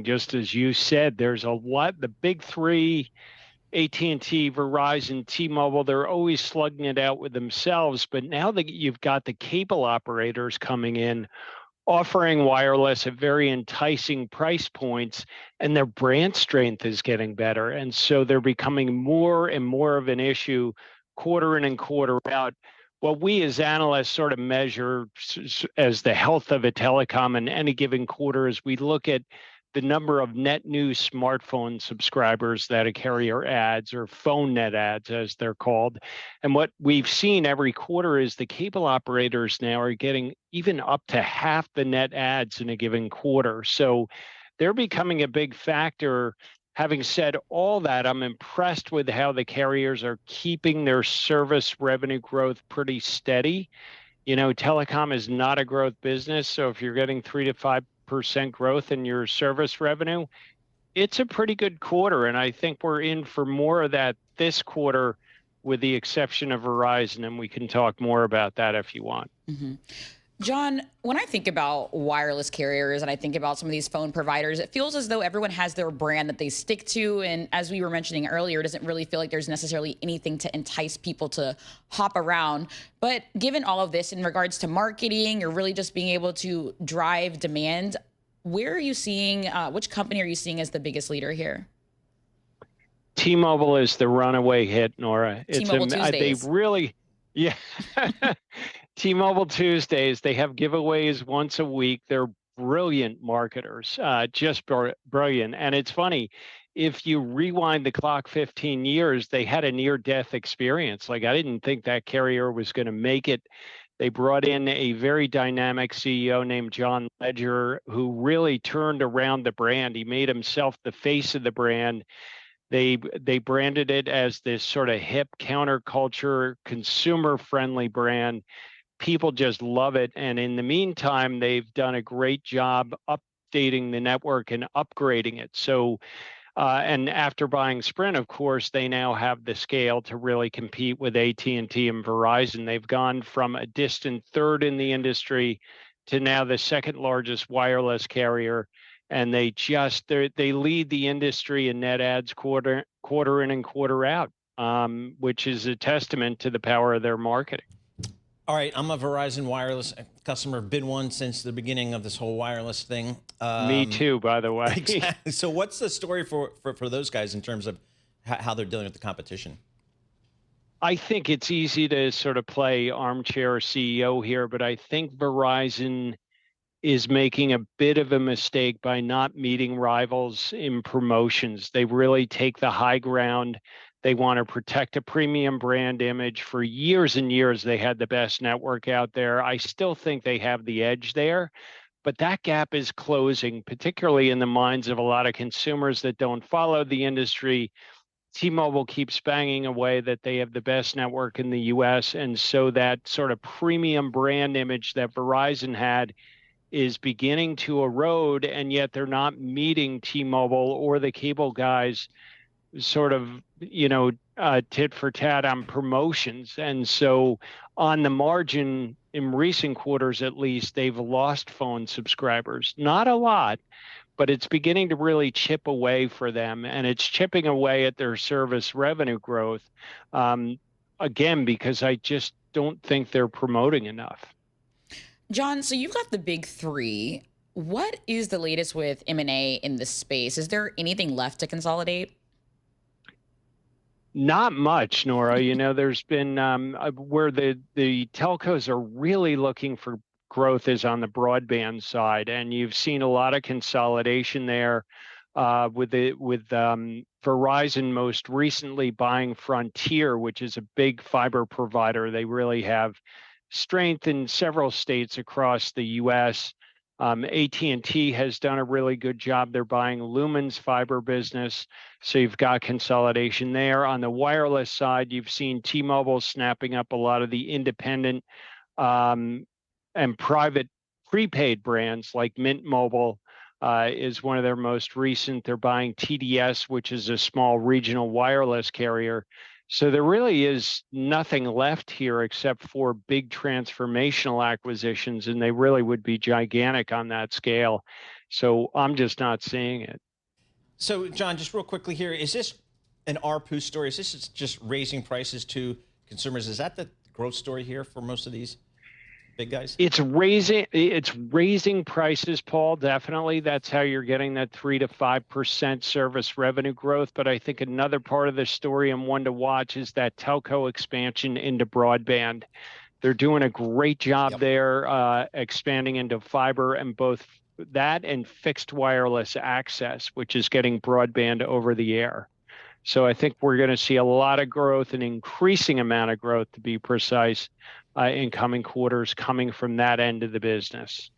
just as you said, there's a lot, the big three, AT&T, Verizon, T-Mobile, they're always slugging it out with themselves. But now that you've got the cable operators coming in, offering wireless at very enticing price points, and their brand strength is getting better. And so they're becoming more and more of an issue quarter in and quarter out. What we as analysts sort of measure as the health of a telecom in any given quarter is we look at the number of net new smartphone subscribers that a carrier adds, or phone net adds as they're called. And what we've seen every quarter is the cable operators now are getting even up to half the net adds in a given quarter. So they're becoming a big factor. Having said all that, I'm impressed with how the carriers are keeping their service revenue growth pretty steady. Telecom is not a growth business. So if you're getting 3 to 5% growth in your service revenue, it's a pretty good quarter. And I think we're in for more of that this quarter, with the exception of Verizon. And we can talk more about that if you want. Mm-hmm. John, when I think about wireless carriers and I think about some of these phone providers, it feels as though everyone has their brand that they stick to. And as we were mentioning earlier, it doesn't really feel like there's necessarily anything to entice people to hop around. But given all of this in regards to marketing or really just being able to drive demand, where are you seeing, which company are you seeing as the biggest leader here? T-Mobile is the runaway hit, Nora. T-Mobile Tuesdays. They really, yeah. T-Mobile Tuesdays, they have giveaways once a week. They're brilliant marketers, just brilliant. And it's funny, if you rewind the clock 15 years, they had a near-death experience. Like, I didn't think that carrier was going to make it. They brought in a very dynamic CEO named John Ledger, who really turned around the brand. He made himself the face of the brand. They branded it as this sort of hip counterculture, consumer-friendly brand. People just love it. And in the meantime, they've done a great job updating the network and upgrading it. So, and after buying Sprint, of course, they now have the scale to really compete with AT&T and Verizon. They've gone from a distant third in the industry to now the second largest wireless carrier. And they lead the industry in net adds quarter in and quarter out, which is a testament to the power of their marketing. All right, I'm a Verizon wireless customer, been one since the beginning of this whole wireless thing. Me too, by the way. Exactly. So what's the story for those guys in terms of how they're dealing with the competition? I think it's easy to sort of play armchair CEO here, but I think Verizon is making a bit of a mistake by not meeting rivals in promotions. They really take the high ground. They want to protect a premium brand image. For years and years, they had the best network out there. I still think they have the edge there, but that gap is closing, particularly in the minds of a lot of consumers that don't follow the industry. T-Mobile keeps banging away that they have the best network in the US, and so that sort of premium brand image that Verizon had is beginning to erode, and yet they're not meeting T-Mobile or the cable guys sort of, tit for tat on promotions. And so on the margin, in recent quarters at least, they've lost phone subscribers. Not a lot, but it's beginning to really chip away for them, and it's chipping away at their service revenue growth, again, because I just don't think they're promoting enough. John, so you've got the big three. What is the latest with M&A in this space? Is there anything left to consolidate? Not much, Nora. There's been where the telcos are really looking for growth is on the broadband side, and you've seen a lot of consolidation there with Verizon most recently buying Frontier, which is a big fiber provider. They really have strength in several states across the U.S. AT&T has done a really good job. They're buying Lumen's fiber business, so you've got consolidation there. On the wireless side, you've seen T-Mobile snapping up a lot of the independent and private prepaid brands, like Mint Mobile is one of their most recent. They're buying TDS, which is a small regional wireless carrier. So there really is nothing left here except for big transformational acquisitions, and they really would be gigantic on that scale. So I'm just not seeing it. So, John, just real quickly here, is this an ARPU story? Is this just raising prices to consumers? Is that the growth story here for most of these big guys? It's raising prices, Paul. Definitely. That's how you're getting that 3 to 5% service revenue growth. But I think another part of the story and one to watch is that telco expansion into broadband. They're doing a great job there, expanding into fiber and both that and fixed wireless access, which is getting broadband over the air. So I think we're going to see a lot of growth, an increasing amount of growth, to be precise, in coming quarters coming from that end of the business.